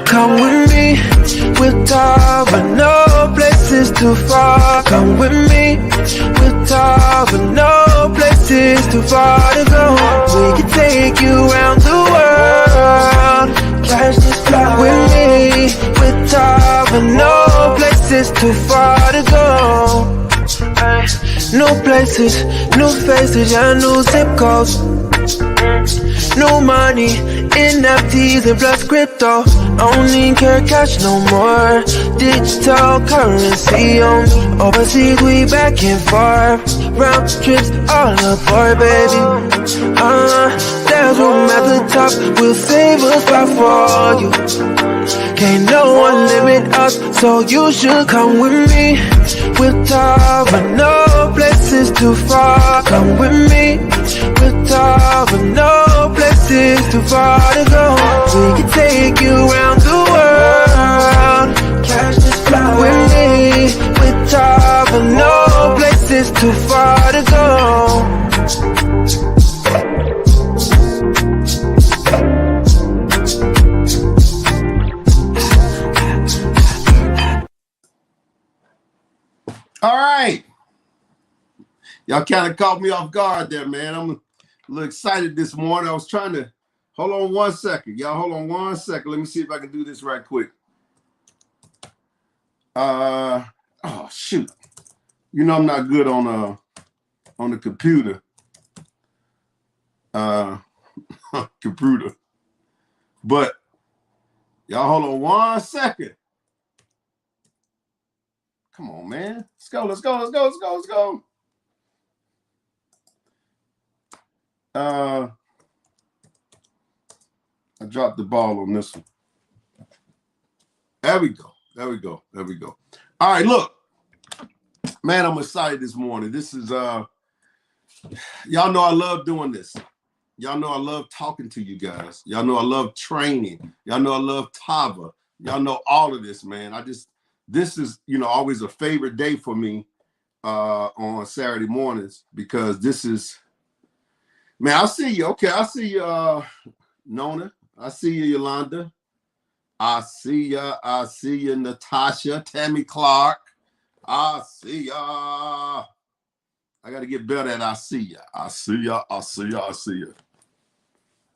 come with me. We'll talk, but no places too far. Come with me. We'll talk, but no places too far to go. We can take you around the world. Catch this flight with me. We'll talk, but no places too far to go. New places, new faces, yeah, new zip codes. New money, NFTs and plus crypto. Only care cash no more. Digital currency on me. Overseas we back and forth. Round trips all aboard, baby. There's room at the top. We'll save a spot for you. Can't no one limit us, so you should come with me. We'll talk, but no places too far. Come with me. We'll talk, but no places too far to go. We can take you around the world. Catch this flight with me. We'll talk, but no places too far to go. All right. Y'all kind of caught me off guard there, man. I'm a little excited this morning. I was trying to, hold on 1 second. Y'all hold on 1 second. Let me see if I can do this right quick. Oh, shoot. You know I'm not good on the computer. Computer. But y'all hold on 1 second. Come on, man. Let's go, let's go, let's go, let's go, let's go. I dropped the ball on this one. There we go. There we go. There we go. All right, look. Man, I'm excited this morning. This is y'all know I love doing this. Y'all know I love talking to you guys. Y'all know I love training. Y'all know I love Tava. Y'all know all of this, man. This is, always a favorite day for me on Saturday mornings, because this is, man, I see you. Okay, I see you, Nona. I see you, Yolanda. I see you, Natasha, Tammy Clark. I see ya. I got to get better at I see ya. I see ya, I see ya, I see ya.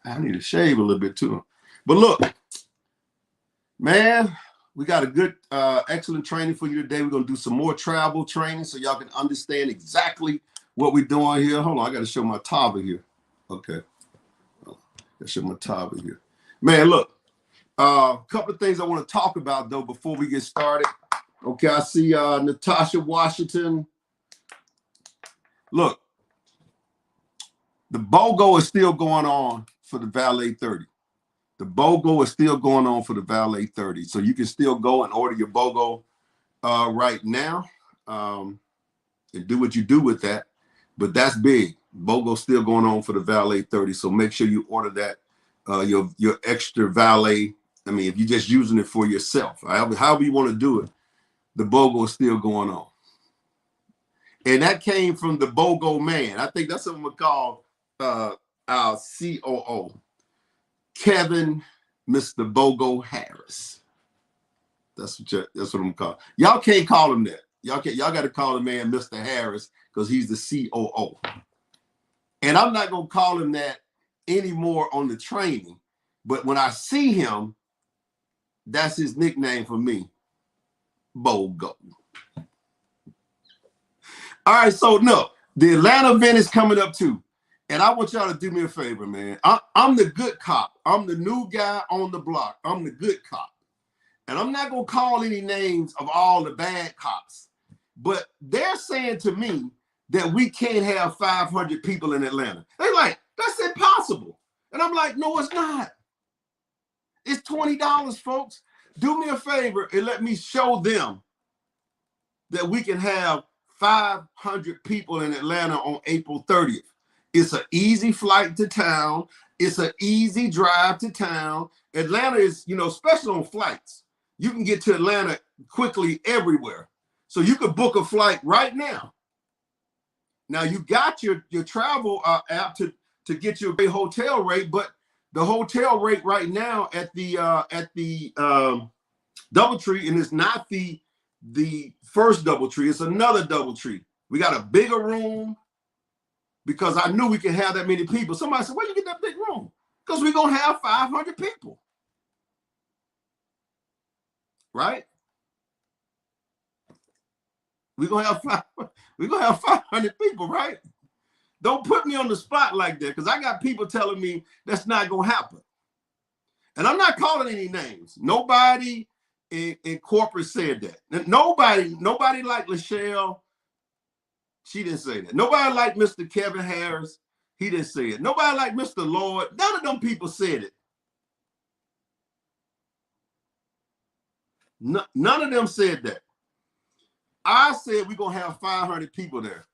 I need to shave a little bit too. But look, man, we got a good, excellent training for you today. We're going to do some more travel training so y'all can understand exactly what we're doing here. Hold on, I got to show my Tava here. Okay. Let's show my Tava here. Man, look, a couple of things I want to talk about, though, before we get started. Okay, I see Natasha Washington. Look, the BOGO is still going on for the Valet 30. The BOGO is still going on for the Valet 30. So you can still go and order your BOGO right now and do what you do with that. But that's big. BOGO still going on for the Valet 30. So make sure you order that, your extra Valet. I mean, if you're just using it for yourself, however you want to do it, the BOGO is still going on. And that came from the BOGO man. I think that's what I'm going to call our COO. Kevin, Mr. BOGO Harris. That's what I'm gonna call. Y'all can't call him that. Y'all got to call the man Mr. Harris, because he's the COO. And I'm not gonna call him that anymore on the training. But when I see him, that's his nickname for me, BOGO. All right, so no, the Atlanta event is coming up too. And I want y'all to do me a favor, man. I'm the good cop. I'm the new guy on the block. I'm the good cop. And I'm not going to call any names of all the bad cops. But they're saying to me that we can't have 500 people in Atlanta. They're like, that's impossible. And I'm like, no, it's not. It's $20, folks. Do me a favor and let me show them that we can have 500 people in Atlanta on April 30th. It's an easy flight to town. It's an easy drive to town. Atlanta is, especially on flights, you can get to Atlanta quickly everywhere. So you could book a flight right now. Now you got your travel app to get you a hotel rate, but The hotel rate right now at the DoubleTree, and it's not the first DoubleTree, it's another DoubleTree. We got a bigger room because I knew we could have that many people. Somebody said, where you get that big room? Because we're gonna have 500 people. Right? We're gonna have 500 people, right? Don't put me on the spot like that, because I got people telling me that's not gonna happen. And I'm not calling any names. Nobody in corporate said that. Nobody like Lachelle, she didn't say that. Nobody like Mr. Kevin Harris, he didn't say it. Nobody like Mr. Lloyd, none of them people said it. None of them said that. I said we're gonna have 500 people there.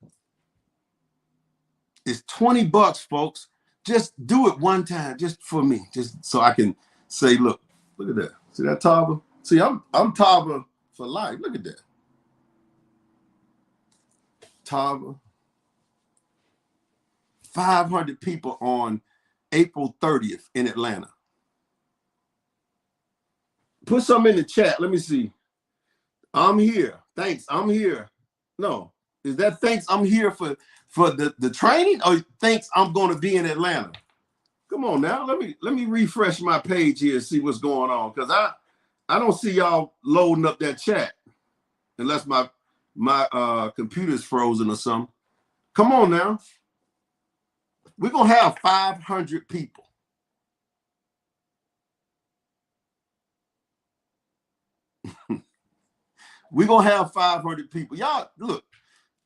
It's $20, folks. Just do it one time, just for me, just so I can say, look at that. See that Tava? See, I'm Tava for life. Look at that. Tava. 500 people on April 30th in Atlanta. Put some in the chat. Let me see. I'm here. Thanks. I'm here. No, is that thanks I'm here for the training, or thanks I'm going to be in Atlanta? Come on now. Let me refresh my page here and see what's going on, because I don't see y'all loading up that chat unless my computer's frozen or something. Come on now. We're going to have 500 people. We're going to have 500 people. Y'all, look,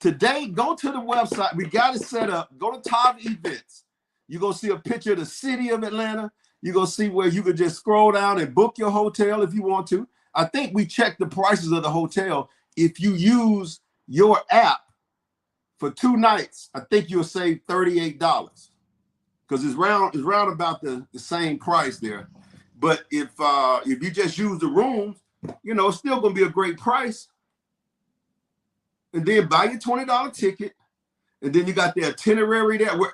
today, go to the website. We got it set up. Go to Top Events. You're going to see a picture of the city of Atlanta. You're going to see where you could just scroll down and book your hotel if you want to. I think we checked the prices of the hotel. If you use your app for 2 nights, I think you'll save $38, because it's round about the same price there. But if you just use the rooms, you know, it's still going to be a great price. And then buy your $20 ticket. And then you got the itinerary there. We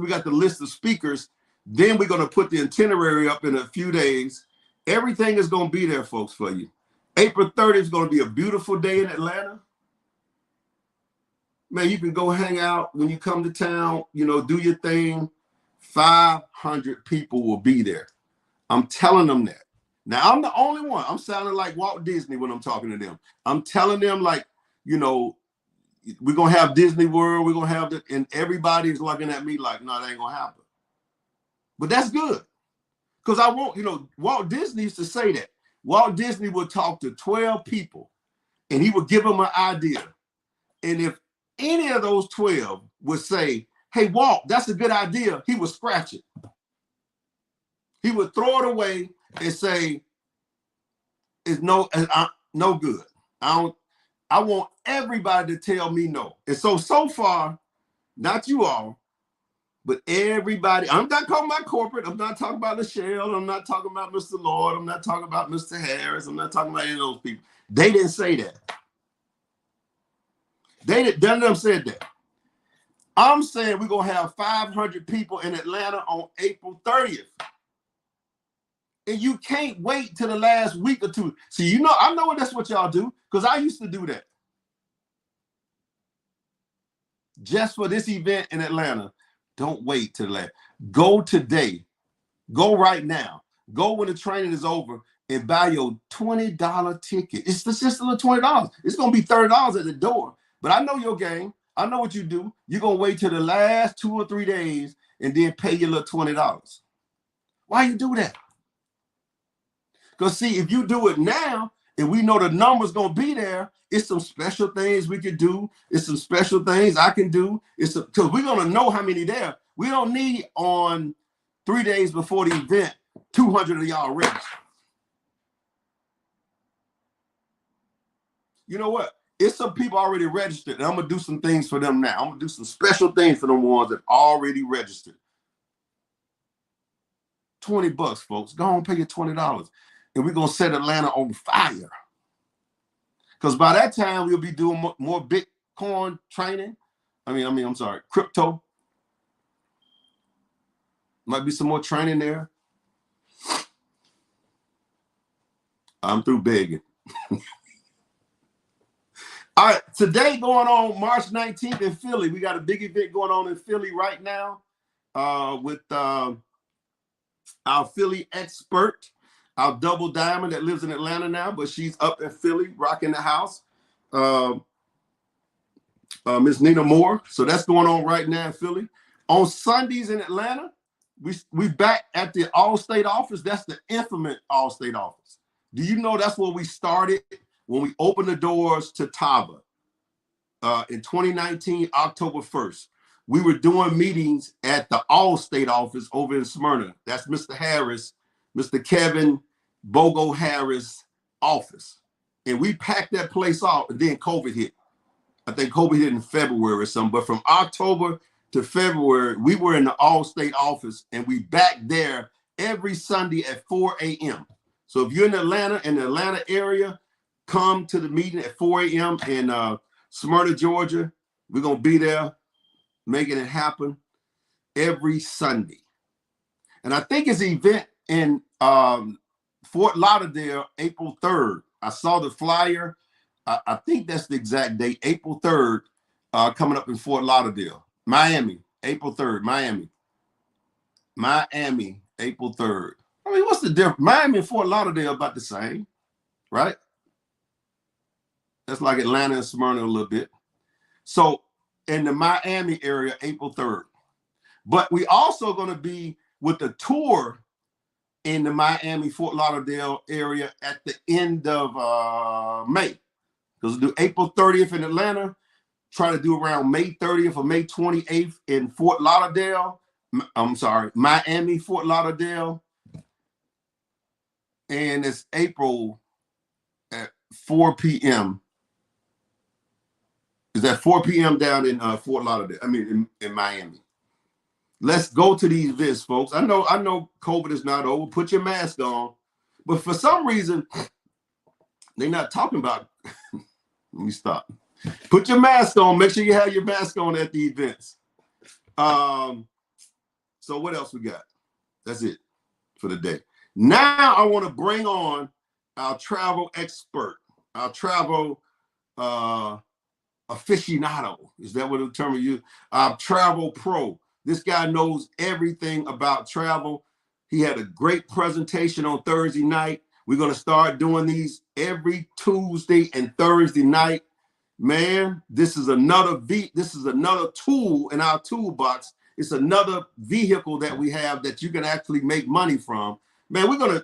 got the list of speakers. Then we're going to put the itinerary up in a few days. Everything is going to be there, folks, for you. April 30th is going to be a beautiful day in Atlanta. Man, you can go hang out when you come to town, you know, do your thing. 500 people will be there. I'm telling them that. Now, I'm the only one. I'm sounding like Walt Disney when I'm talking to them. I'm telling them, like, you know, we're going to have Disney World. We're going to have it. And everybody's looking at me like, no, that ain't going to happen. But that's good. Because I want, you know, Walt Disney used to say that. Walt Disney would talk to 12 people and he would give them an idea. And if any of those 12 would say, hey, Walt, that's a good idea, he would scratch it. He would throw it away and say, it's no good. I want everybody to tell me no. And so far, not you all, but everybody, I'm not talking about corporate. I'm not talking about Lachelle. I'm not talking about Mr. Lord. I'm not talking about Mr. Harris. I'm not talking about any of those people. They didn't say that. None of them said that. I'm saying we're going to have 500 people in Atlanta on April 30th. And you can't wait till the last week or two. See, you know, I know that's what y'all do, because I used to do that. Just for this event in Atlanta, don't wait till that. Go today. Go right now. Go when the training is over and buy your $20 ticket. It's just a little $20. It's going to be $30 at the door. But I know your game. I know what you do. You're going to wait till the last 2 or 3 days and then pay your little $20. Why you do that? Because see, if you do it now, and we know the number's going to be there, it's some special things we could do. It's some special things I can do. Because we're going to know how many there. We don't need on 3 days before the event, 200 of y'all register. You know what? It's some people already registered, and I'm going to do some things for them now. I'm going to do some special things for them ones that already registered. $20, folks. Go on and pay your $20. And we're going to set Atlanta on fire. Because by that time, we'll be doing more Bitcoin training. I'm sorry, crypto. Might be some more training there. I'm through begging. All right, today going on March 19th in Philly. We got a big event going on in Philly right now with our Philly expert, our double diamond that lives in Atlanta now, but she's up in Philly rocking the house. Miss Nina Moore. So that's going on right now in Philly. On Sundays in Atlanta, we back at the All-State office. That's the infamous All-State office. Do you know that's where we started when we opened the doors to Tava in 2019, October 1st? We were doing meetings at the All-State office over in Smyrna. That's Mr. Harris, Mr. Kevin Bogo Harris office. And we packed that place off, and then COVID hit. I think COVID hit in February or something, but from October to February, we were in the All-State office, and we back there every Sunday at 4 a.m. So if you're in the Atlanta area, come to the meeting at 4 a.m. in Smyrna, Georgia. We're going to be there making it happen every Sunday. And I think it's an event in Fort Lauderdale, April 3rd. I saw the flyer. I think that's the exact date, April 3rd, coming up in Fort Lauderdale. Miami, April 3rd, Miami, April 3rd. I mean, what's the difference? Miami and Fort Lauderdale about the same, right? That's like Atlanta and Smyrna a little bit. So in the Miami area, April 3rd. But we also going to be with the tour in the Miami, Fort Lauderdale area at the end of May. Because we'll do April 30th in Atlanta, try to do around May 30th or May 28th in Fort Lauderdale. I'm sorry, Miami, Fort Lauderdale. And it's April at 4 p.m. Is that 4 p.m. down in Fort Lauderdale? I mean, in Miami. Let's go to these events, folks. I know COVID is not over. Put your mask on. But for some reason, they're not talking about let me stop. Put your mask on. Make sure you have your mask on at the events. So what else we got? That's it for the day. Now I want to bring on our travel expert, our travel aficionado. Is that what the term you use? Our travel pro. This guy knows everything about travel. He had a great presentation on Thursday night. We're going to start doing these every Tuesday and Thursday night. Man, this is another tool in our toolbox. It's another vehicle that we have that you can actually make money from. Man, we're gonna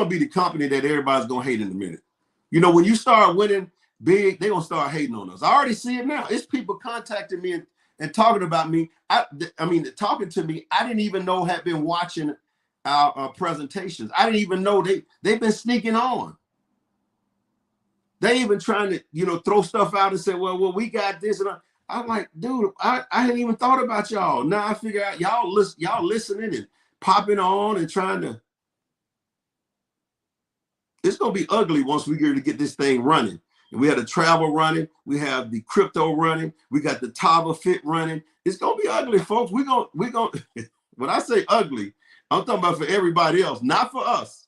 be the company that everybody's gonna hate in a minute. You know, when you start winning big, they're gonna start hating on us. I already see it now. It's people contacting me and talking about me. I mean, talking to me. I didn't even know had been watching our presentations. I didn't even know they've been sneaking on. They even trying to, you know, throw stuff out and say, well, we got this. And I'm like, dude, I hadn't even thought about y'all. Now I figure out y'all listening and popping on and trying to. It's going to be ugly once we get this thing running. And we have the travel running. We have the crypto running. We got the Tava Fit running. It's going to be ugly, folks. We're going when I say ugly, I'm talking about for everybody else, not for us.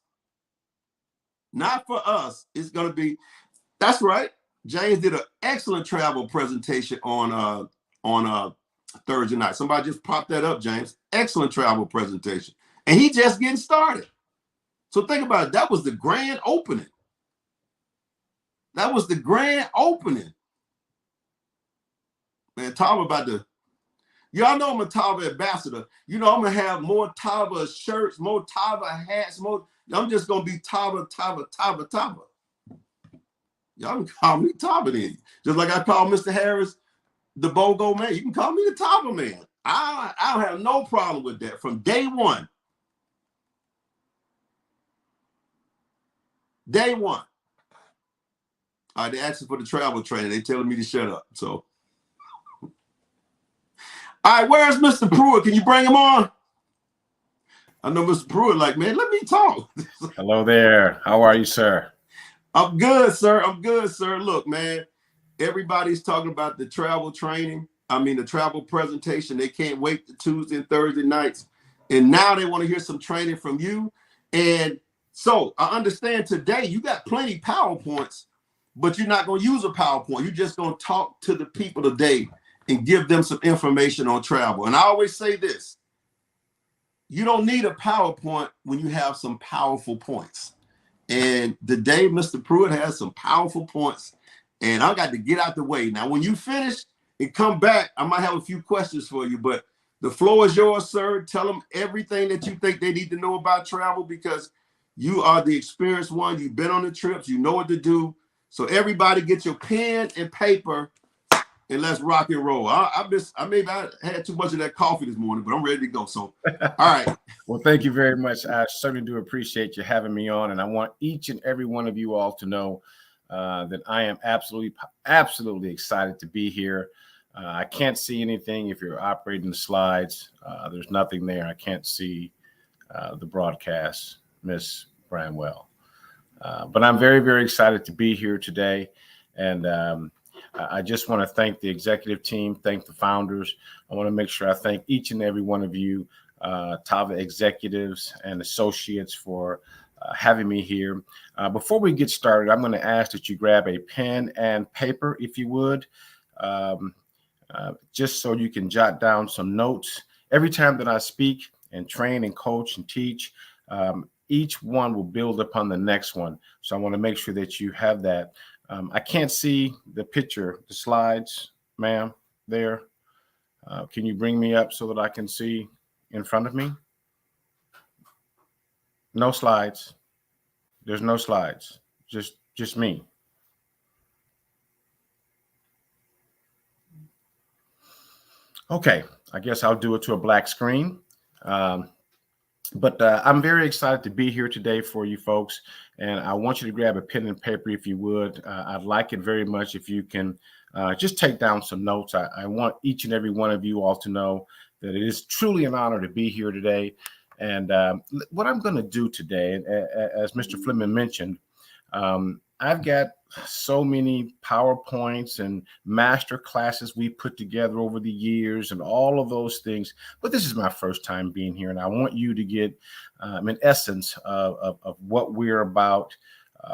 Not for us. It's going to be, that's right. James did an excellent travel presentation on Thursday night. Somebody just popped that up, James. Excellent travel presentation. And he just getting started. So think about it. That was the grand opening. That was the grand opening. Man, Tava about to, y'all know I'm a Tava ambassador. You know, I'm going to have more Tava shirts, more Tava hats, I'm just going to be Tava. Y'all can call me Tava then. Just like I call Mr. Harris the BOGO man. You can call me the Tava man. I have no problem with that from day one. Day one. All right, they asking for the travel training. They telling me to shut up. So, all right, where's Mr. Pruitt? Can you bring him on? I know Mr. Pruitt like, man, let me talk. Hello there. How are you, sir? I'm good, sir. I'm good, sir. Look, man, everybody's talking about the travel training. I mean, the travel presentation. They can't wait to Tuesday and Thursday nights. And now they want to hear some training from you. And So I understand today you got plenty PowerPoints, but you're not going to use a PowerPoint. You're just going to talk to the people today and give them some information on travel. And I always say this, you don't need a PowerPoint when you have some powerful points. And today, Mr. Pruitt has some powerful points, and I got to get out the way. Now, when you finish and come back, I might have a few questions for you, but the floor is yours, sir. Tell them everything that you think they need to know about travel, because you are the experienced one. You've been on the trips. You know what to do. So everybody get your pen and paper, and let's rock and roll. I had too much of that coffee this morning, but I'm ready to go. So, all right. Well, thank you very much. I certainly do appreciate you having me on, and I want each and every one of you all to know that I am absolutely excited to be here. I can't see anything if you're operating the slides. There's nothing there. I can't see the broadcast, Miss Bramwell. But I'm very, very excited to be here today. And I just want to thank the executive team, thank the founders. I want to make sure I thank each and every one of you, Tava executives and associates, for having me here. Before we get started, I'm going to ask that you grab a pen and paper, if you would, just so you can jot down some notes. Every time that I speak and train and coach and teach, each one will build upon the next one. So I want to make sure that you have that. I can't see the picture, the slides, ma'am, there. Can you bring me up so that I can see in front of me? No slides. There's no slides. Just me. Okay, I guess I'll do it to a black screen. But I'm very excited to be here today for you folks. And I want you to grab a pen and paper if you would. I'd like it very much if you can just take down some notes. I want each and every one of you all to know that it is truly an honor to be here today. And what I'm going to do today, as Mr. Fleming mentioned, I've got so many PowerPoints and master classes we put together over the years and all of those things. But this is my first time being here, and I want you to get an essence of what we're about,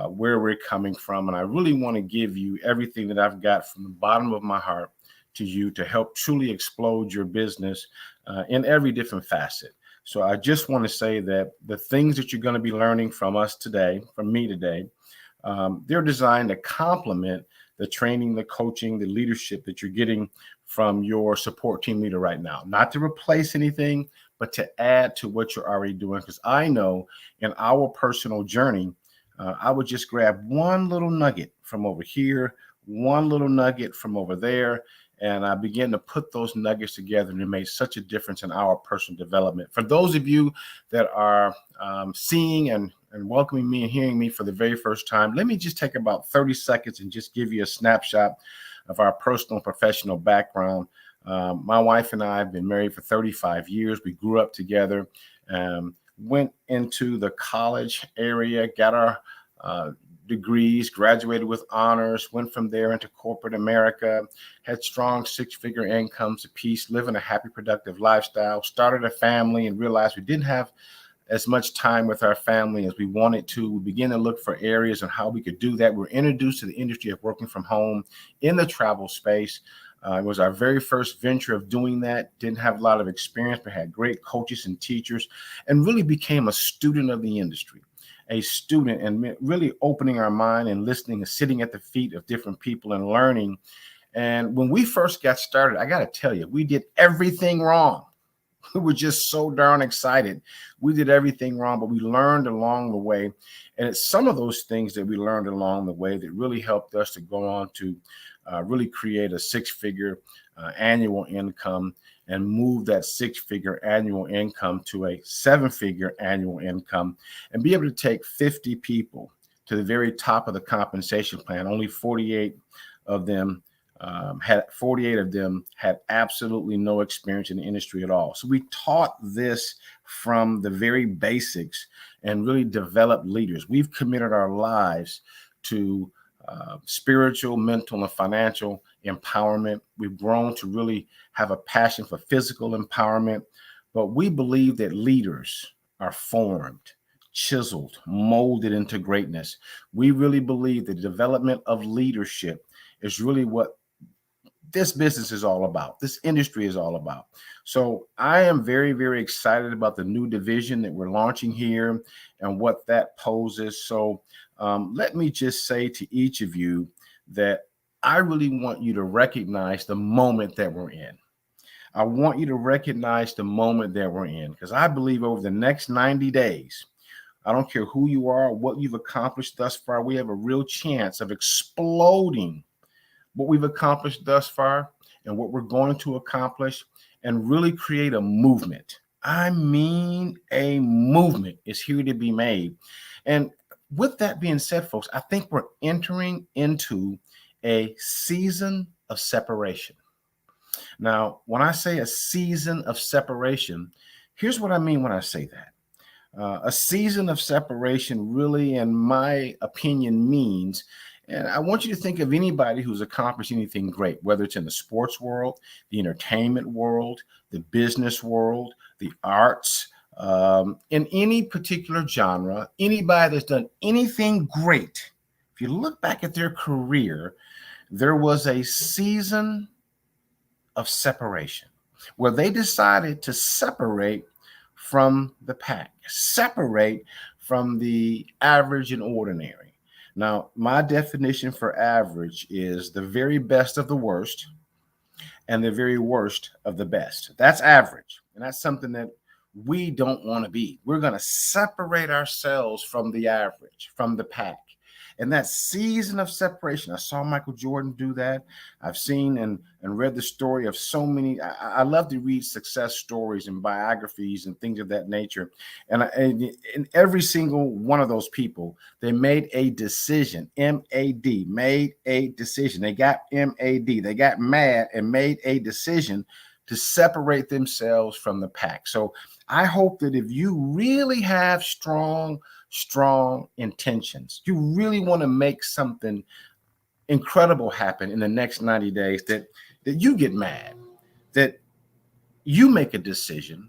where we're coming from. And I really want to give you everything that I've got from the bottom of my heart to you to help truly explode your business in every different facet. So I just want to say that the things that you're going to be learning from us today, from me today, they're designed to complement the training, the coaching, the leadership that you're getting from your support team leader right now. Not to replace anything, but to add to what you're already doing. Because I know in our personal journey, I would just grab one little nugget from over here, one little nugget from over there, and I began to put those nuggets together, and it made such a difference in our personal development. For those of you that are seeing and welcoming me and hearing me for the very first time, let me just take about 30 seconds and just give you a snapshot of our personal and professional background. My wife and I have been married for 35 years. We grew up together, went into the college area, got our degrees, graduated with honors, went from there into corporate America, had strong six-figure incomes apiece, living a happy, productive lifestyle, started a family, and realized we didn't have as much time with our family as we wanted to. We began to look for areas on how we could do that. We were introduced to the industry of working from home in the travel space. It was our very first venture of doing that. Didn't have a lot of experience, but had great coaches and teachers, and really became a student of the industry. A student, and really opening our mind and listening and sitting at the feet of different people and learning. And when we first got started, I got to tell you, we did everything wrong. We were just so darn excited. We did everything wrong, but we learned along the way. And it's some of those things that we learned along the way that really helped us to go on to really create a six-figure annual income and move that six-figure annual income to a seven-figure annual income and be able to take 50 people to the very top of the compensation plan. Only 48 of them had absolutely no experience in the industry at all. So we taught this from the very basics and really developed leaders. We've committed our lives to spiritual, mental, and financial empowerment. We've grown to really have a passion for physical empowerment, but we believe that leaders are formed chiseled, molded into greatness. We really believe the development of leadership is really what this business is all about. This industry is all about. So I am very, very excited about the new division that we're launching here and what that poses. So let me just say to each of you that I really want you to recognize the moment that we're in. I want you to recognize the moment that we're in, because I believe over the next 90 days, I don't care who you are, what you've accomplished thus far, we have a real chance of exploding what we've accomplished thus far and what we're going to accomplish and really create a movement. I mean, a movement is here to be made. And with that being said, folks, I think we're entering into a season of separation. Now, when I say a season of separation, here's what I mean when I say that. A season of separation really, in my opinion, means, and I want you to think of anybody who's accomplished anything great, whether it's in the sports world, the entertainment world, the business world, the arts, in any particular genre, anybody that's done anything great. If you look back at their career, there was a season of separation where they decided to separate from the pack, separate from the average and ordinary. Now, my definition for average is the very best of the worst and the very worst of the best. That's average. And that's something that we don't want to be. We're going to separate ourselves from the average, from the pack. And that season of separation, I saw Michael Jordan do that. I've seen and read the story of so many. I love to read success stories and biographies and things of that nature. And in every single one of those people, they made a decision, M-A-D, made a decision. They got M-A-D. They got mad and made a decision to separate themselves from the pack. So I hope that if you really have strong intentions, you really want to make something incredible happen in the next 90 days, that you get mad, that you make a decision,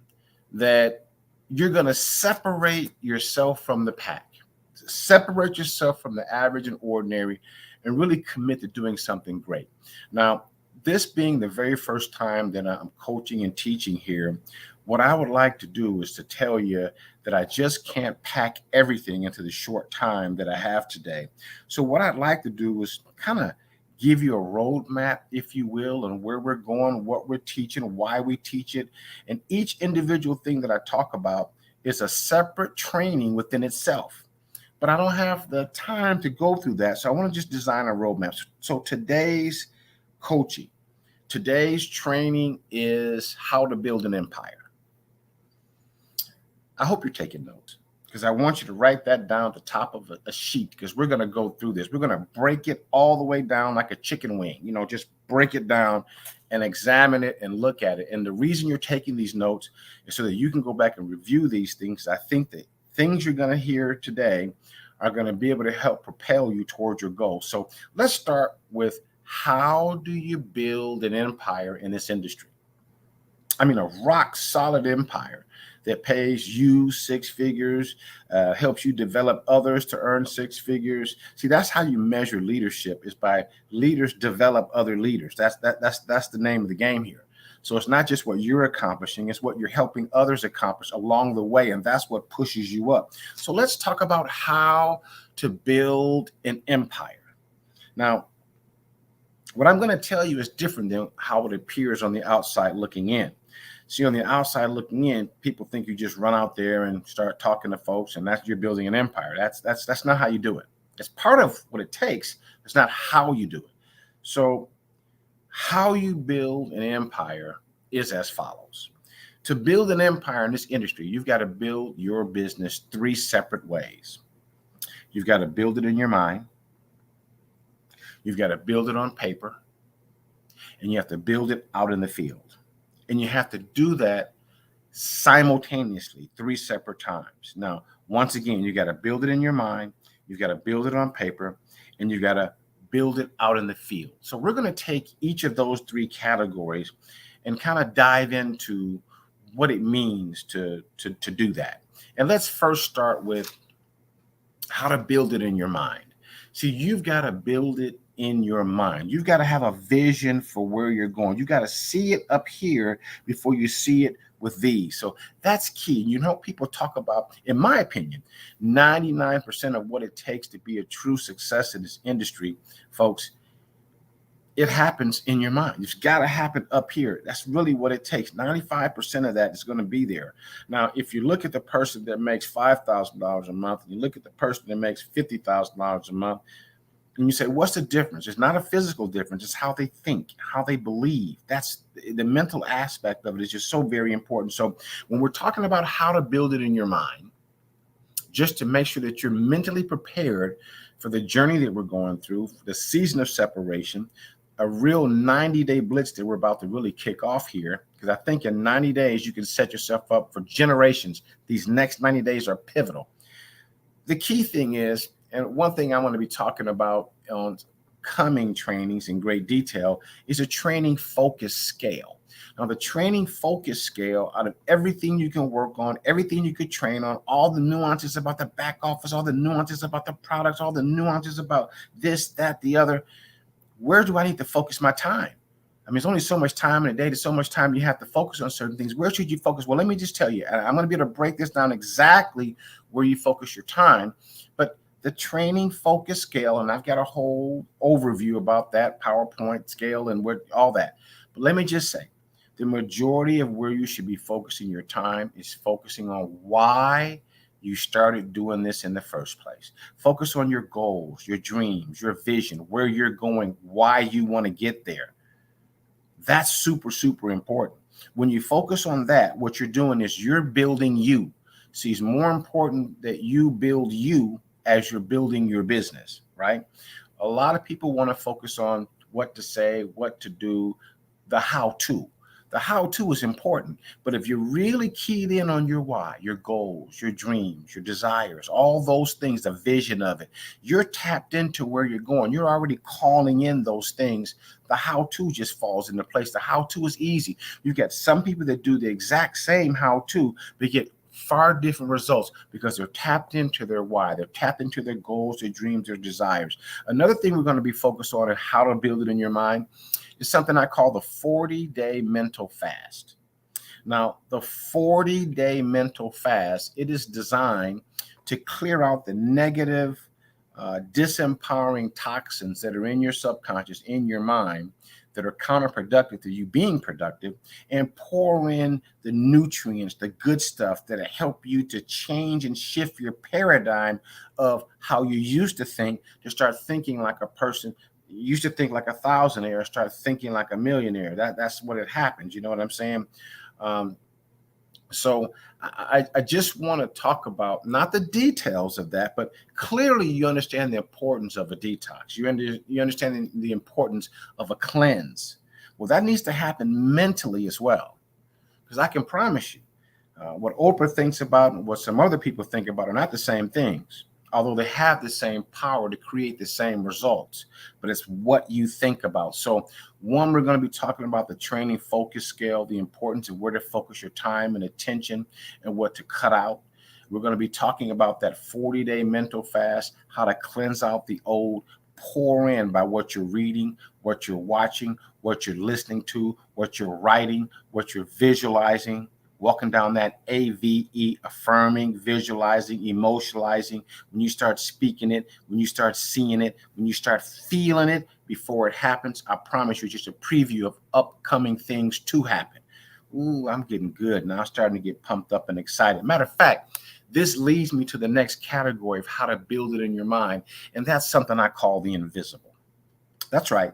that you're going to separate yourself from the pack, separate yourself from the average and ordinary, and really commit to doing something great. Now, this being the very first time that I'm coaching and teaching here, what I would like to do is to tell you that I just can't pack everything into the short time that I have today. So what I'd like to do is kind of give you a roadmap, if you will, on where we're going, what we're teaching, why we teach it. And each individual thing that I talk about is a separate training within itself. But I don't have the time to go through that. So I want to just design a roadmap. So today's coaching, today's training is how to build an empire. I hope you're taking notes, because I want you to write that down at the top of a sheet, because we're going to go through this. We're going to break it all the way down like a chicken wing, just break it down and examine it and look at it. And the reason you're taking these notes is so that you can go back and review these things. I think that things you're going to hear today are going to be able to help propel you towards your goal. So let's start with, how do you build an empire in this industry? I mean, a rock solid empire that pays you six figures, helps you develop others to earn six figures. See, that's how you measure leadership, is by leaders develop other leaders. That's the name of the game here. So it's not just what you're accomplishing, it's what you're helping others accomplish along the way. And that's what pushes you up. So let's talk about how to build an empire. Now, what I'm going to tell you is different than how it appears on the outside looking in. See, on the outside looking in, people think you just run out there and start talking to folks, and that's you're building an empire. That's not how you do it. It's part of what it takes. It's not how you do it. So how you build an empire is as follows. To build an empire in this industry, you've got to build your business three separate ways. You've got to build it in your mind. You've got to build it on paper, and you have to build it out in the field. And you have to do that simultaneously, three separate times. Now, once again, you got to build it in your mind, you've got to build it on paper, and you've got to build it out in the field. So we're going to take each of those three categories and kind of dive into what it means to do that. And let's first start with how to build it in your mind. See, you've got to build it in your mind. You've got to have a vision for where you're going. You got to see it up here before you see it with these. So that's key. You know, people talk about, in my opinion, 99% of what it takes to be a true success in this industry, folks, it happens in your mind. It's got to happen up here. That's really what it takes. 95% of that is going to be there. Now, if you look at the person that makes $5,000 a month, and you look at the person that makes $50,000 a month, and you say, what's the difference? It's not a physical difference. It's how they think, how they believe. That's the mental aspect of it is just so very important. So when we're talking about how to build it in your mind, just to make sure that you're mentally prepared for the journey that we're going through, for the season of separation, a real 90-day blitz that we're about to really kick off here, because I think in 90 days, you can set yourself up for generations. These next 90 days are pivotal. The key thing is, and one thing I want to be talking about on coming trainings in great detail, is a training focus scale. Now, the training focus scale, out of everything you can work on, everything you could train on, all the nuances about the back office, all the nuances about the products, all the nuances about this, that, the other, where do I need to focus my time? I mean, there's only so much time in a day. There's so much time you have to focus on certain things. Where should you focus? Well, let me just tell you, I'm going to be able to break this down exactly where you focus your time. But the training focus scale, and I've got a whole overview about that PowerPoint scale and what all that. But let me just say, the majority of where you should be focusing your time is focusing on why you started doing this in the first place. Focus on your goals, your dreams, your vision, where you're going, why you want to get there. That's super, super important. When you focus on that, what you're doing is you're building you. See, it's more important that you build you as you're building your business, right? A lot of people want to focus on what to say, what to do, the how-to. The how-to is important, but if you're really keyed in on your why, your goals, your dreams, your desires, all those things, the vision of it, you're tapped into where you're going. You're already calling in those things. The how-to just falls into place. The how-to is easy. You get some people that do the exact same how-to, but get far different results because they're tapped into their why. They're tapped into their goals, their dreams, their desires. Another thing we're going to be focused on and how to build it in your mind is something I call the 40-day mental fast. Now, the 40-day mental fast, it is designed to clear out the negative, disempowering toxins that are in your subconscious, in your mind, that are counterproductive to you being productive, and pour in the nutrients, the good stuff that help you to change and shift your paradigm of how you used to think, to start thinking like a person. You used to think like a thousandaire, start thinking like a millionaire. That's what it happens. You know what I'm saying? So I just want to talk about not the details of that, but clearly you understand the importance of a detox. You understand the importance of a cleanse. Well, that needs to happen mentally as well, because I can promise you what Oprah thinks about and what some other people think about are not the same things, although they have the same power to create the same results, but it's what you think about. So one, we're going to be talking about the training focus scale, the importance of where to focus your time and attention and what to cut out. We're going to be talking about that 40-day mental fast, how to cleanse out the old, pour in by what you're reading, what you're watching, what you're listening to, what you're writing, what you're visualizing, walking down that AVE, affirming, visualizing, emotionalizing. When you start speaking it, when you start seeing it, when you start feeling it before it happens, I promise you, just a preview of upcoming things to happen. Ooh, I'm getting good. Now I'm starting to get pumped up and excited. Matter of fact, this leads me to the next category of how to build it in your mind. And that's something I call the invisible. That's right.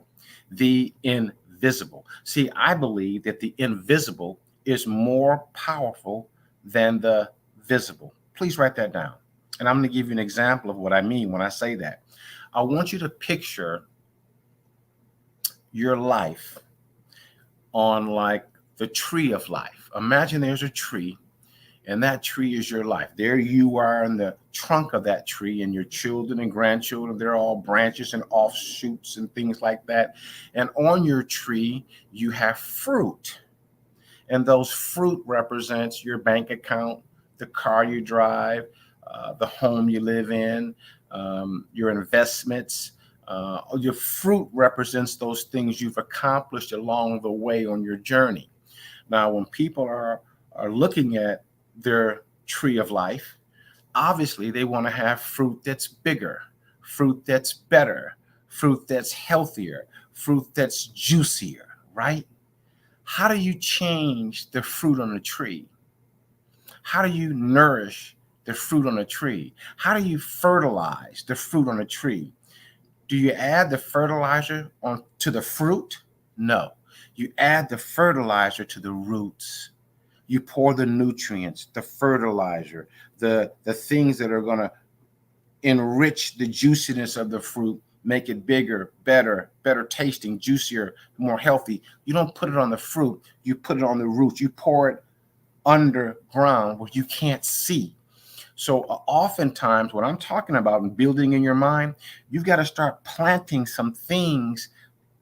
The invisible. See, I believe that the invisible is more powerful than the visible. Please write that down. And I'm going to give you an example of what I mean when I say that. I want you to picture your life on like the tree of life. Imagine there's a tree, and that tree is your life. There you are in the trunk of that tree, and your children and grandchildren, they're all branches and offshoots and things like that. And on your tree, you have fruit. And those fruit represents your bank account, the car you drive, the home you live in, your investments. Your fruit represents those things you've accomplished along the way on your journey. Now, when people are looking at their tree of life, obviously they want to have fruit that's bigger, fruit that's better, fruit that's healthier, fruit that's juicier, right? How do you change the fruit on the tree? How do you nourish the fruit on a tree? How do you fertilize the fruit on a tree? Do you add the fertilizer on to the fruit? No. You add the fertilizer to the roots. You pour the nutrients, the fertilizer, the things that are going to enrich the juiciness of the fruit, make it bigger, better tasting, juicier, more healthy. You don't put it on the fruit, you put it on the roots. You pour it underground where you can't see. So oftentimes what I'm talking about in building in your mind, you've got to start planting some things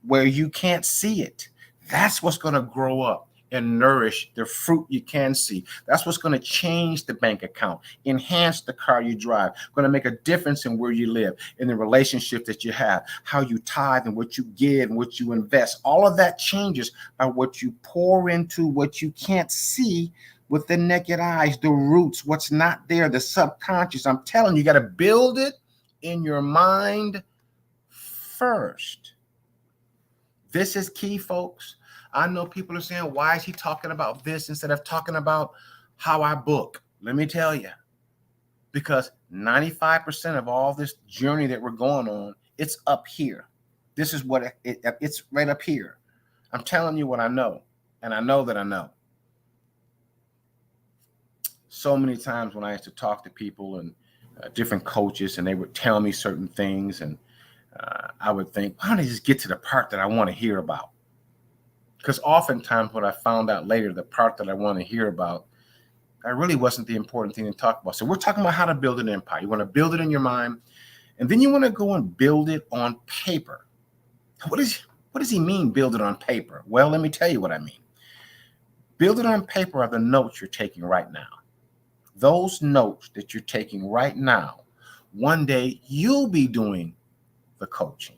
where you can't see it. That's what's going to grow up and nourish the fruit you can see. That's what's going to change the bank account, enhance the car you drive, going to make a difference in where you live, in the relationship that you have, how you tithe and what you give and what you invest. All of that changes by what you pour into what you can't see with the naked eyes, the roots, what's not there, the subconscious. I'm telling you, you got to build it in your mind first. This is key, folks. I know people are saying, why is he talking about this instead of talking about how I book? Let me tell you, because 95% of all this journey that we're going on, it's up here. This is what it's right up here. I'm telling you what I know, and I know that I know. So many times when I used to talk to people and different coaches, and they would tell me certain things, and I would think, why don't I just get to the part that I want to hear about? Because oftentimes what I found out later, the part that I want to hear about, that really wasn't the important thing to talk about. So we're talking about how to build an empire. You want to build it in your mind, and then you want to go and build it on paper. What does he mean, build it on paper? Well, let me tell you what I mean. Build it on paper are the notes you're taking right now. Those notes that you're taking right now, one day you'll be doing the coaching.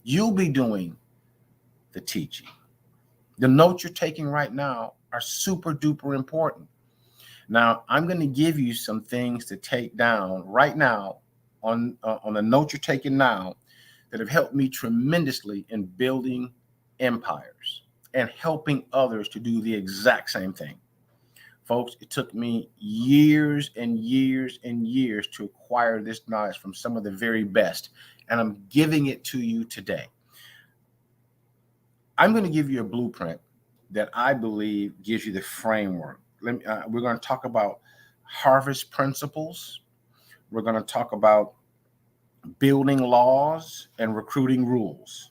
You'll be doing the teaching. The notes you're taking right now are super duper important. Now, I'm going to give you some things to take down right now on the notes you're taking now that have helped me tremendously in building empires and helping others to do the exact same thing. Folks, it took me years and years and years to acquire this knowledge from some of the very best, and I'm giving it to you today. I'm going to give you a blueprint that I believe gives you the framework. We're going to talk about harvest principles. We're going to talk about building laws and recruiting rules.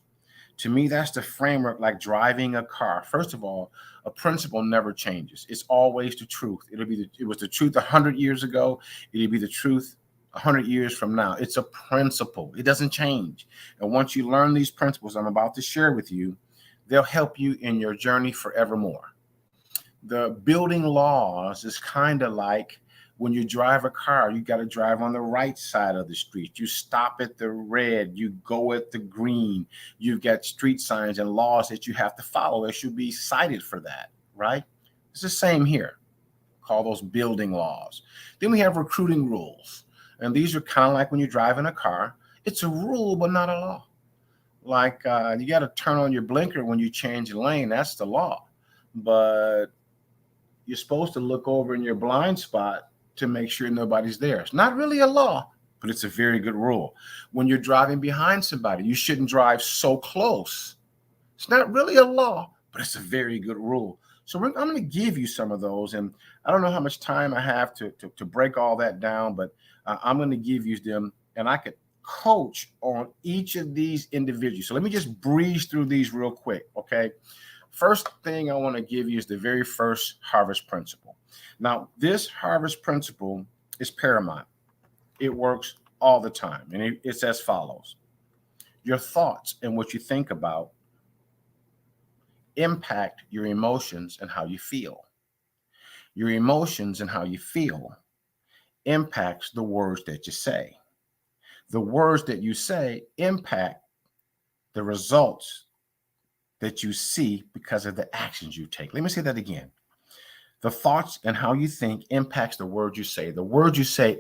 To me, that's the framework, like driving a car. First of all, a principle never changes. It's always the truth. It was the truth 100 years ago. It'll be the truth 100 years from now. It's a principle. It doesn't change. And once you learn these principles I'm about to share with you, they'll help you in your journey forevermore. The building laws is kind of like when you drive a car, you got to drive on the right side of the street. You stop at the red, you go at the green. You've got street signs and laws that you have to follow. There should be cited for that, right? It's the same here. Call those building laws. Then we have recruiting rules. And these are kind of like when you drive in a car. It's a rule, but not a law. Like you got to turn on your blinker when you change the lane. That's the law. But you're supposed to look over in your blind spot to make sure nobody's there. It's not really a law, but it's a very good rule. When you're driving behind somebody, you shouldn't drive so close. It's not really a law, but it's a very good rule. So I'm going to give you some of those, and I don't know how much time I have to break all that down, but I'm going to give you them, and I could coach on each of these individually. So let me just breeze through these real quick, okay? First thing I want to give you is the very first harvest principle. Now, this harvest principle is paramount. It works all the time, and it's as follows. Your thoughts and what you think about impact your emotions and how you feel. Your emotions and how you feel impacts the words that you say. The words that you say impact the results that you see because of the actions you take. Let me say that again. The thoughts and how you think impacts the words you say. The words you say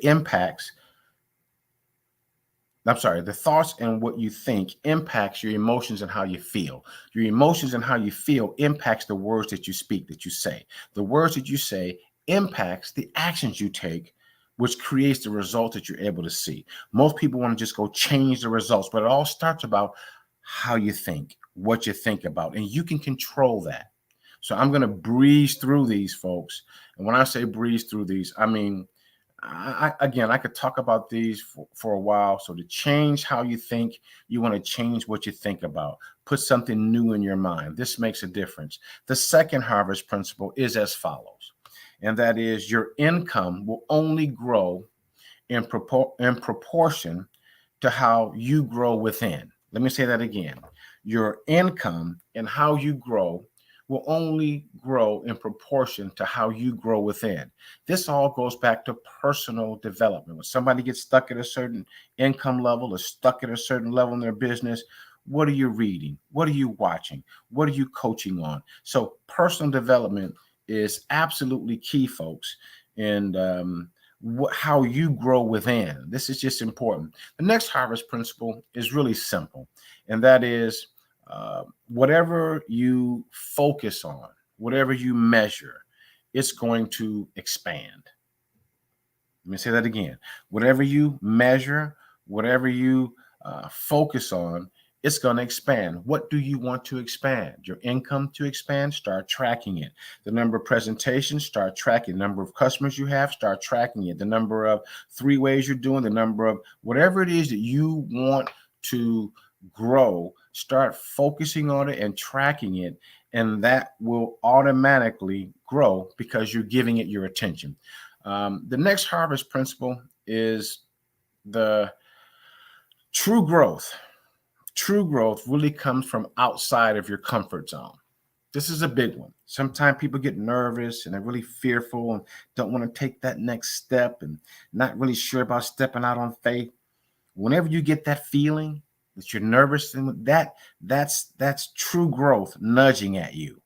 the thoughts and what you think impacts your emotions and how you feel. Your emotions and how you feel impacts the words that you speak, that you say. The words that you say impacts the actions you take, which creates the result that you're able to see. Most people want to just go change the results, but it all starts about how you think, what you think about, and you can control that. So I'm going to breeze through these, folks. And when I say breeze through these, I mean, I could talk about these for a while. So to change how you think, you want to change what you think about. Put something new in your mind. This makes a difference. The second harvest principle is as follows, and that is your income will only grow in proportion to how you grow within. Let me say that again. Your income and how you grow will only grow in proportion to how you grow within. This all goes back to personal development. When somebody gets stuck at a certain income level or stuck at a certain level in their business, what are you reading? What are you watching? What are you coaching on? So personal development is absolutely key, folks. And how you grow within. This is just important. The next harvest principle is really simple, and that is whatever you focus on, whatever you measure, it's going to expand. Let me say that again. Whatever you measure, whatever you focus on, it's going to expand. What do you want to expand? Your income to expand? Start tracking it. The number of presentations, start tracking. The number of customers you have, start tracking it. The number of 3 ways you're doing, the number of whatever it is that you want to grow, start focusing on it and tracking it. And that will automatically grow because you're giving it your attention. The next harvest principle is the true growth. True growth really comes from outside of your comfort zone. This is a big one. Sometimes people get nervous and they're really fearful and don't want to take that next step and not really sure about stepping out on faith. Whenever you get that feeling that you're nervous, and that's true growth nudging at you.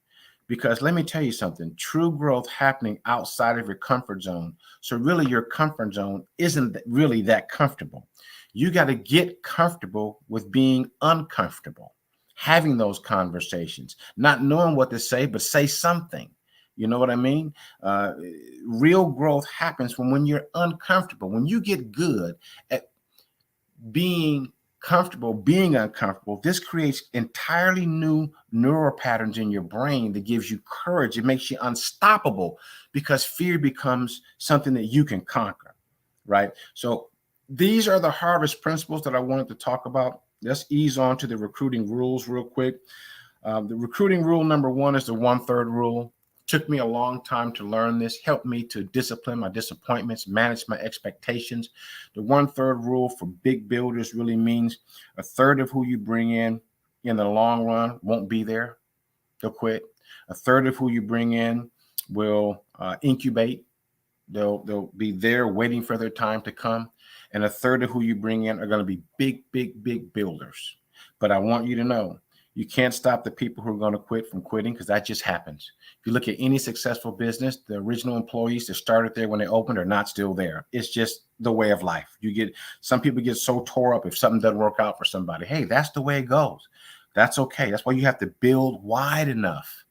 Because let me tell you something, true growth happening outside of your comfort zone. So really your comfort zone isn't really that comfortable. You got to get comfortable with being uncomfortable, having those conversations, not knowing what to say, but say something. You know what I mean? Real growth happens when you're uncomfortable, when you get good at being comfortable, being uncomfortable. This creates entirely new neural patterns in your brain that gives you courage. It makes you unstoppable because fear becomes something that you can conquer, right? So these are the harvest principles that I wanted to talk about. Let's ease on to the recruiting rules real quick. The recruiting rule number 1 is the 1/3 rule. Took me a long time to learn this, helped me to discipline my disappointments, manage my expectations. The 1/3 rule for big builders really means 1/3 of who you bring in the long run won't be there. They'll quit. 1/3 of who you bring in will incubate. They'll be there waiting for their time to come. And 1/3 of who you bring in are going to be big builders. But I want you to know, you can't stop the people who are going to quit from quitting because that just happens. If you look at any successful business, the original employees that started there when they opened are not still there. It's just the way of life. Some people get so tore up if something doesn't work out for somebody. Hey, that's the way it goes. That's okay. That's why you have to build wide enough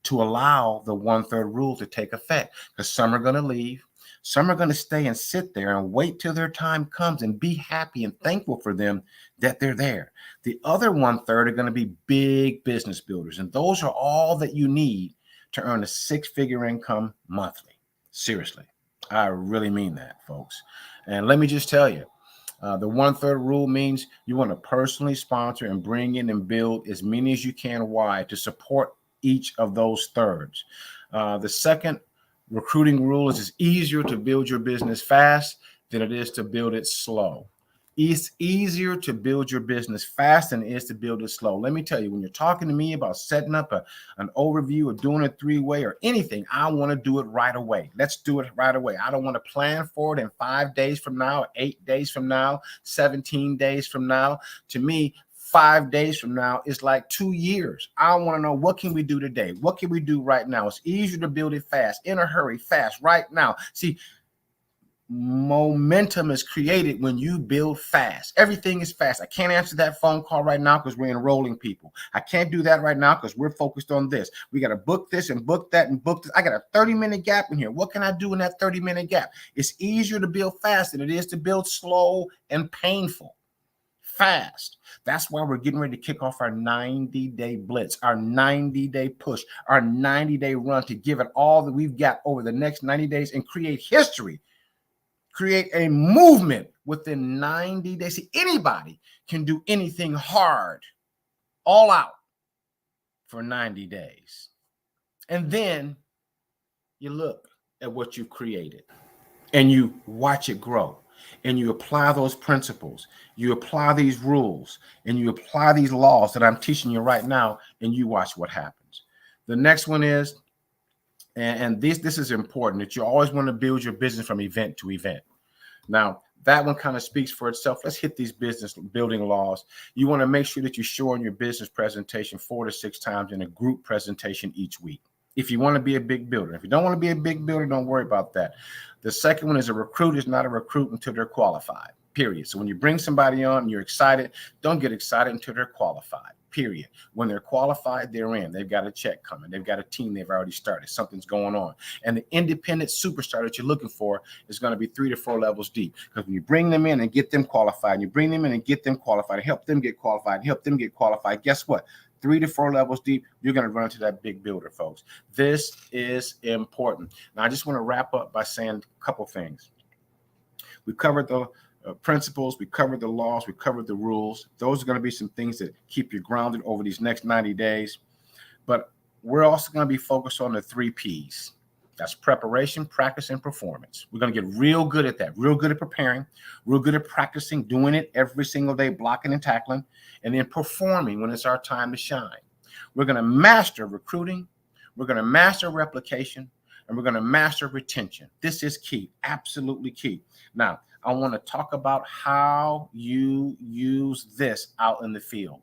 to allow the 1/3 rule to take effect, because some are going to leave. Some are going to stay and sit there and wait till their time comes and be happy and thankful for them that they're there. The other 1/3 are going to be big business builders. And those are all that you need to earn a 6-figure income monthly. Seriously. I really mean that, folks. And let me just tell you, the 1/3 rule means you want to personally sponsor and bring in and build as many as you can wide to support each of those thirds. The second recruiting rule is it's easier to build your business fast than it is to build it slow. It's easier to build your business fast than it is to build it slow. Let me tell you, when you're talking to me about setting up an overview or doing a three-way or anything, I want to do it right away. Let's do it right away. I don't want to plan for it in 5 days from now, 8 days from now, 17 days from now. To me, 5 days from now is like 2 years. I want to know, what can we do today? What can we do right now? It's easier to build it fast, in a hurry, fast, right now. See, momentum is created when you build fast. Everything is fast. I can't answer that phone call right now because we're enrolling people. I can't do that right now because we're focused on this. We got to book this and book that and book this. I got a 30-minute gap in here. What can I do in that 30-minute gap? It's easier to build fast than it is to build slow and painful. Fast. That's why we're getting ready to kick off our 90-day blitz, our 90-day push, our 90-day run to give it all that we've got over the next 90 days and create history. Create a movement within 90 days. See, anybody can do anything hard, all out, for 90 days. And then you look at what you've created and you watch it grow. And you apply those principles. You apply these rules and you apply these laws that I'm teaching you right now, and you watch what happens. The next one is, and this is important, that you always want to build your business from event to event. Now, that one kind of speaks for itself. Let's hit these business building laws. You want to make sure that you show in your business presentation 4 to 6 times in a group presentation each week, if you want to be a big builder. If you don't want to be a big builder, don't worry about that. The second one is, a recruit is not a recruit until they're qualified, period. So when you bring somebody on and you're excited, don't get excited until they're qualified. Period. When they're qualified, they're in. They've got a check coming. They've got a team they've already started. Something's going on. And the independent superstar that you're looking for is going to be 3 to 4 levels deep. Because when you bring them in and get them qualified, and you bring them in and get them qualified, help them get qualified, help them get qualified, guess what? 3 to 4 levels deep, you're going to run into that big builder, folks. This is important. Now, I just want to wrap up by saying a couple things. We covered the principles, we covered the laws, we covered the rules. Those are going to be some things that keep you grounded over these next 90 days. But we're also going to be focused on the 3 P's. That's preparation, practice, and performance. We're going to get real good at that, real good at preparing, real good at practicing, doing it every single day, blocking and tackling, and then performing when it's our time to shine. We're going to master recruiting. We're going to master replication, and we're going to master retention. This is key, absolutely key. Now, I want to talk about how you use this out in the field,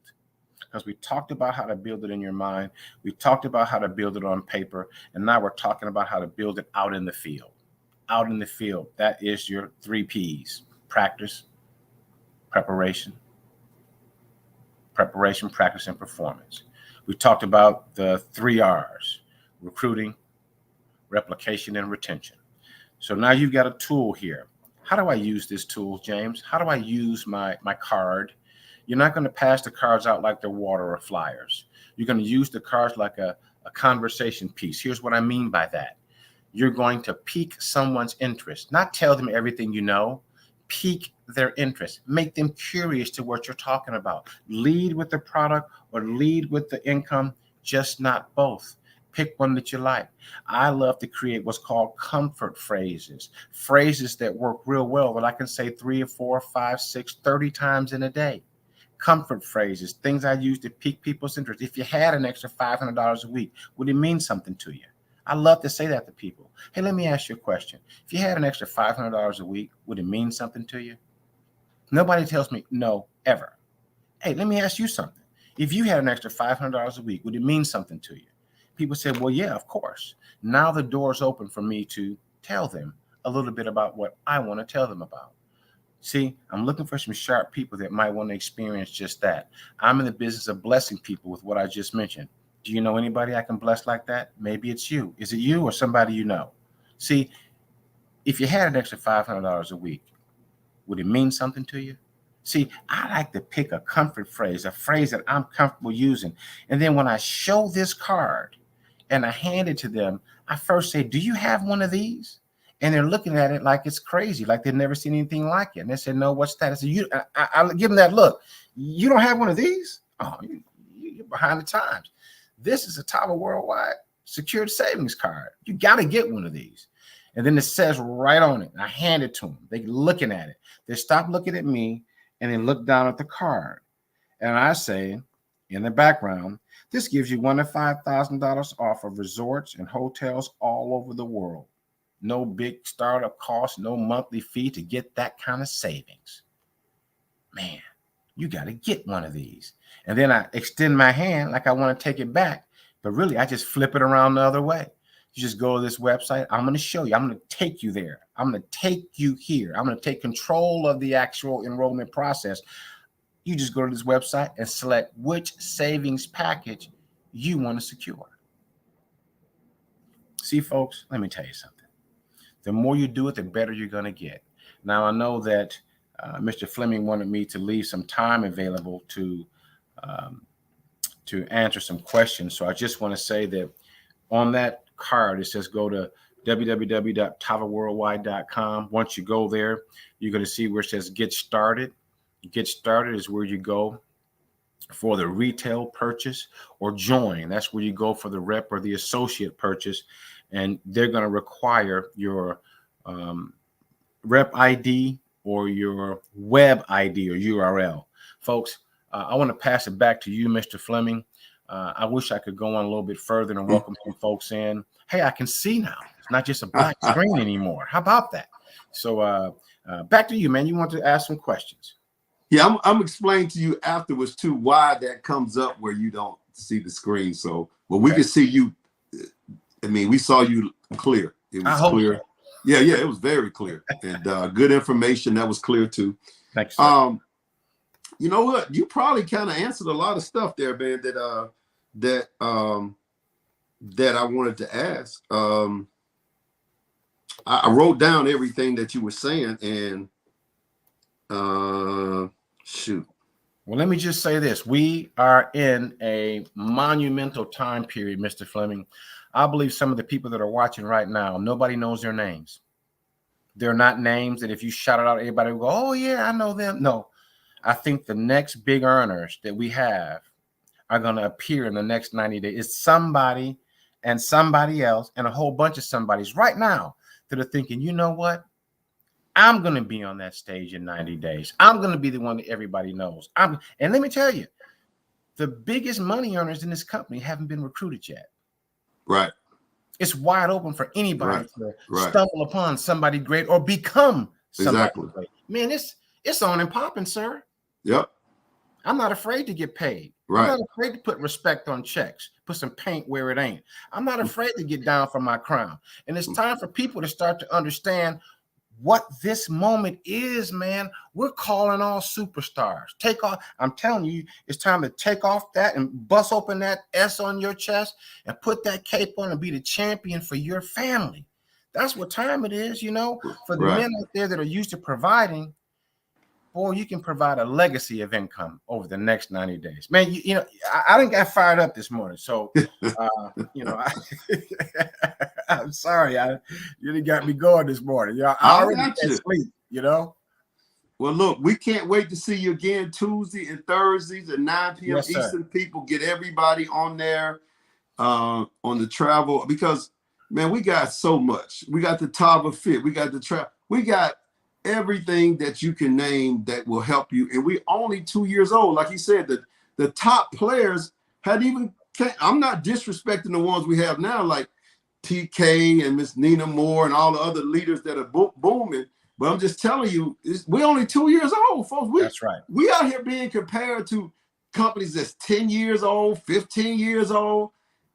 because we talked about how to build it in your mind. We talked about how to build it on paper. And now we're talking about how to build it out in the field. Out in the field, that is your 3 P's: practice, preparation, practice, and performance. We talked about the 3 R's: recruiting, replication, and retention. So now you've got a tool here. How do I use this tool, James? How do I use my card? You're not going to pass the cards out like they're water or flyers. You're going to use the cards like a conversation piece. Here's what I mean by that. You're going to pique someone's interest, not tell them everything you know. Pique their interest. Make them curious to what you're talking about. Lead with the product or lead with the income, just not both. Pick one that you like. I love to create what's called comfort phrases, phrases that work real well that I can say 3 or 4, 5, 6, 30 times in a day. Comfort phrases, things I use to pique people's interest. If you had an extra $500 a week, would it mean something to you? I love to say that to people. Hey, let me ask you a question. If you had an extra $500 a week, would it mean something to you? Nobody tells me no, ever. Hey, let me ask you something. If you had an extra $500 a week, would it mean something to you? People say, well, yeah, of course. Now the door's open for me to tell them a little bit about what I want to tell them about. See, I'm looking for some sharp people that might want to experience just that. I'm in the business of blessing people with what I just mentioned. Do you know anybody I can bless like that? Maybe it's you. Is it you or somebody you know? See, if you had an extra $500 a week, would it mean something to you? See, I like to pick a comfort phrase, a phrase that I'm comfortable using. And then when I show this card and I hand it to them, I first say, do you have one of these? And they're looking at it like it's crazy, like they've never seen anything like it. And they said, no, what's that? I said, I give them that look. You don't have one of these? Oh, you're behind the times. This is a Tava Worldwide Secured Savings Card. You got to get one of these. And then it says right on it. I hand it to them. They're looking at it. They stop looking at me and then look down at the card. And I say in the background, this gives you $1 to $5,000 off of resorts and hotels all over the world. No big startup cost, no monthly fee to get that kind of savings. Man, you got to get one of these. And then I extend my hand like I want to take it back, but really I just flip it around the other way. You just go to this website. I'm going to show you. I'm going to take you there. I'm going to take you here. I'm going to take control of the actual enrollment process. You just go to this website and select which savings package you want to secure. See, folks, let me tell you something. The more you do it, the better you're going to get. Now, I know that Mr. Fleming wanted me to leave some time available to answer some questions. So I just want to say that on that card, it says go to www.tavaworldwide.com. Once you go there, you're going to see where it says get started. Get started is where you go for the retail purchase, or join. That's where you go for the rep or the associate purchase. And they're going to require your rep ID or your web ID or URL. Folks, I want to pass it back to you, Mr. Fleming. I wish I could go on a little bit further and welcome some folks in. Hey, I can see now. It's not just a black screen anymore. How about that? So back to you, man. You want to ask some questions? Yeah, I'm explaining to you afterwards too why that comes up where you don't see the screen. So, but we can see you. I mean, we saw you clear. It was clear. So. Yeah, it was very clear, and good information. That was clear too. Thanks. Sir. You know what? You probably kind of answered a lot of stuff there, man. That I wanted to ask. I wrote down everything that you were saying, and shoot. Well, let me just say this. We are in a monumental time period, Mr. Fleming. I believe some of the people that are watching right now, nobody knows their names. They're not names that if you shout it out, everybody will go, oh, yeah, I know them. No, I think the next big earners that we have are going to appear in the next 90 days. It's somebody and somebody else and a whole bunch of somebodies right now that are thinking, you know what? I'm going to be on that stage in 90 days. I'm going to be the one that everybody knows. And let me tell you, the biggest money earners in this company haven't been recruited yet. Right. It's wide open for anybody to stumble upon somebody great or become somebody great. Man, it's on and popping, sir. Yep. I'm not afraid to get paid. Right. I'm not afraid to put respect on checks, put some paint where it ain't. I'm not afraid to get down for my crown. And it's time for people to start to understand what this moment is, man. We're calling all superstars. Take off. I'm telling you, it's time to take off that and bust open that S on your chest and put that cape on and be the champion for your family. That's what time it is, you know, for the men out there that are used to providing. Boy, you can provide a legacy of income over the next 90 days. Man, you know, I didn't get fired up this morning. So, you know, I'm sorry. You didn't got me going this morning. You know, I already can't sleep, you know. Well, look, we can't wait to see you again Tuesday and Thursdays at 9 p.m. Yes, Eastern. People, get everybody on there on the travel, because, man, we got so much. We got the Tava Fit. We got the travel. We got everything that you can name that will help you. And we're only 2 years old. Like you said, the top players I'm not disrespecting the ones we have now, like TK and Miss Nina Moore and all the other leaders that are booming. But I'm just telling you, we're only 2 years old, folks. That's right. We out here being compared to companies that's 10 years old, 15 years old.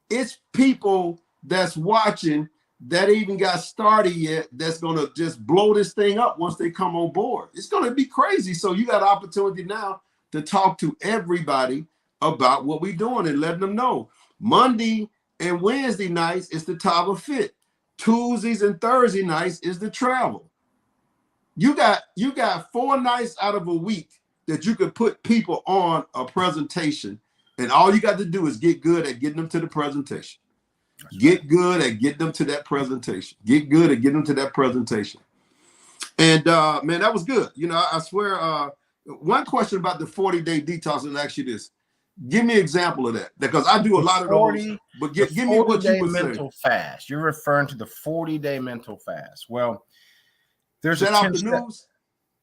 It's people that's watching that even got started yet that's going to just blow this thing up once they come on board. It's going to be crazy. So you got an opportunity now to talk to everybody about what we're doing and letting them know. Monday and Wednesday nights is the Tava Fit. Tuesdays and Thursday nights is the travel. You got 4 nights out of a week that you could put people on a presentation, and all you got to do is get good at getting them to the presentation. Get good at getting them to that presentation. Get good at getting them to that presentation. And man, that was good. You know, I swear, one question about the 40-day detox, and ask you this. Give me an example of that, because I do a lot of those. But give me what you would say. Mental fast. You're referring to the 40-day mental fast. Well, there's Is that off the news?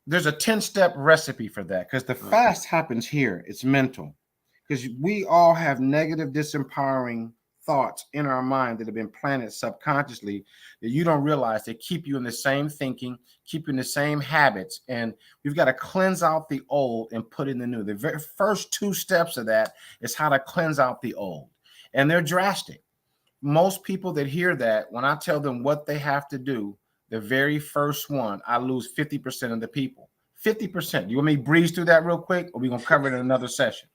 there's a 10-step recipe for that, because the fast happens here. It's mental, because we all have negative, disempowering thoughts in our mind that have been planted subconsciously that you don't realize. They keep you in the same thinking, keep you in the same habits, and we've got to cleanse out the old and put in the new. The very first 2 steps of that is how to cleanse out the old, and they're drastic. Most people that hear that, when I tell them what they have to do, the very first one, I lose 50% of the people. 50%. You want me to breeze through that real quick, or we gonna cover it in another session?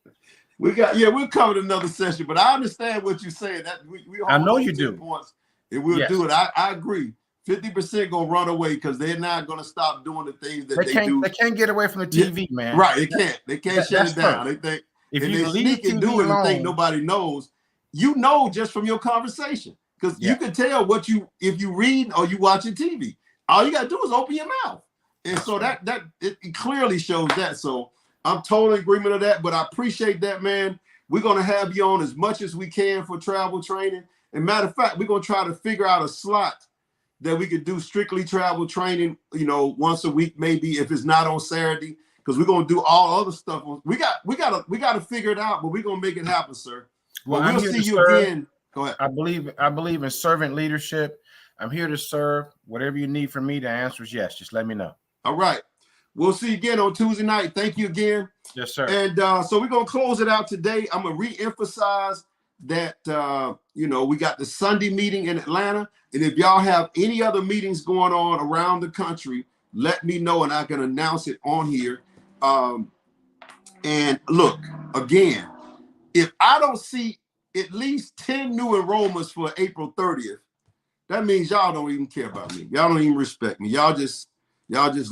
We'll cover another session, but I understand what you're saying. That we I know you do. Points, and we'll do it. I agree. 50% gonna run away because they're not gonna stop doing the things that they do. They can't get away from the TV, man. Right? They can't. They can't shut it down. They think if and you they leave sneak and TV do it alone, and think nobody knows. You know just from your conversation, because you can tell what if you read or you watching TV. All you gotta do is open your mouth, and so that it clearly shows that. So I'm totally in agreement of that. But I appreciate that, man. We're going to have you on as much as we can for travel training. And matter of fact, we're going to try to figure out a slot that we could do strictly travel training, once a week, maybe, if it's not on Saturday, because we're going to do all other stuff. We got to figure it out, but we're going to make it happen, sir. Well, we'll see you again. Go ahead. I believe in servant leadership. I'm here to serve. Whatever you need from me, the answer is yes. Just let me know. All right. We'll see you again on Tuesday night. Thank you again. Yes, sir. And so we're going to close it out today. I'm going to reemphasize that, we got the Sunday meeting in Atlanta. And if y'all have any other meetings going on around the country, let me know and I can announce it on here. And look, again, if I don't see at least 10 new enrollments for April 30th, that means y'all don't even care about me. Y'all don't even respect me. Y'all just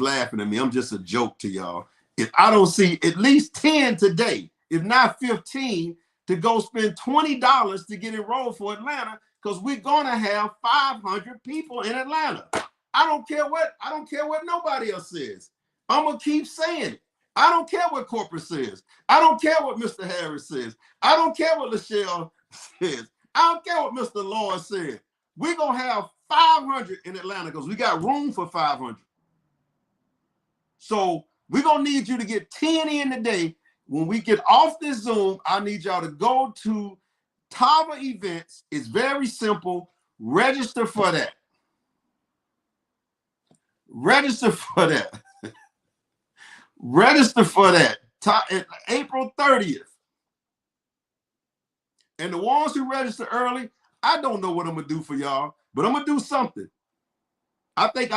laughing at me. I'm just a joke to y'all. If I don't see at least 10 today, if not 15, to go spend $20 to get enrolled for Atlanta, because we're gonna have 500 people in Atlanta. I don't care what nobody else says. I'm gonna keep saying it. I don't care what corporate says. I don't care what Mr. Harris says. I don't care what Lachelle says. I don't care what Mr. Lord said. We're gonna have 500 in Atlanta because we got room for 500. So we're going to need you to get 10 in today. When we get off this Zoom, I need y'all to go to Tava Events. It's very simple. Register for that. Register for that. Register for that. April 30th. And the ones who register early, I don't know what I'm going to do for y'all, but I'm going to do something. I think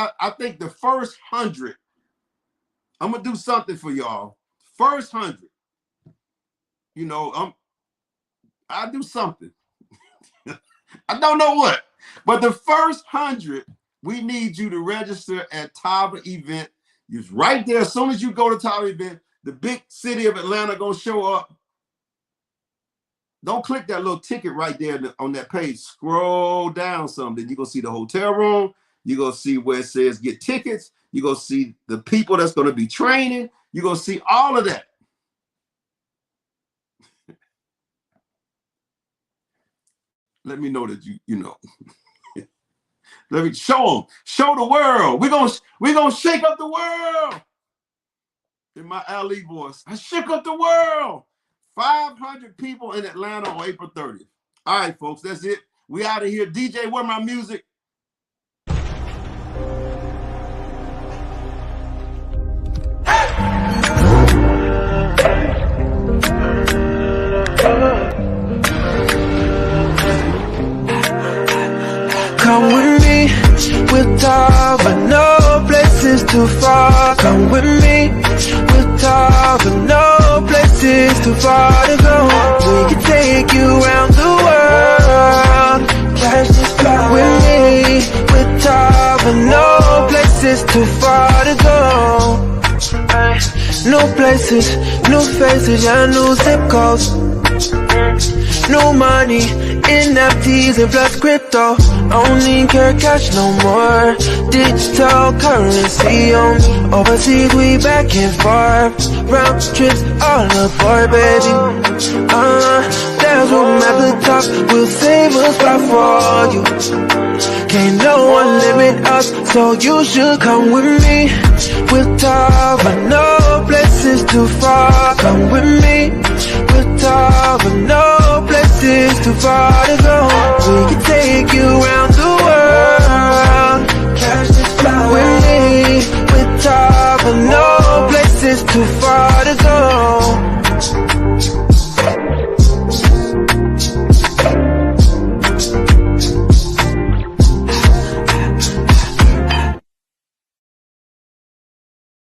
the first 100, I'm gonna do something for y'all. First 100, I do something. I don't know what, but the first 100, we need you to register at Tava Event. It's right there. As soon as you go to Tava Event, the big city of Atlanta gonna show up. Don't click that little ticket right there on that page. Scroll down some. Then you're gonna see the hotel room. You're gonna see where it says get tickets. You're going to see the people that's going to be training. You're going to see all of that. Let me know that you know. Let me show them. Show the world. We're gonna shake up the world. In my Ali voice, I shook up the world. 500 people in Atlanta on April 30th. All right, folks, that's it. We out of here. DJ, where my music? Come with me, we'll talk, but no place is too far. Come with me, we'll talk, but no place is too far to go. We can take you around the world. Come with me, we'll talk, but no place is too far to go. New places, new faces, yeah, new zip codes. New money, NFTs and plus crypto. Don't need cash no more. Digital currency on me. Overseas we back and forth. Round trips all aboard, baby. There's room at the top, we'll save a spot for you. Can't no one limit us, so you should come with me. We'll talk, but no place is too far. Come with me, we'll talk, but no place is too far.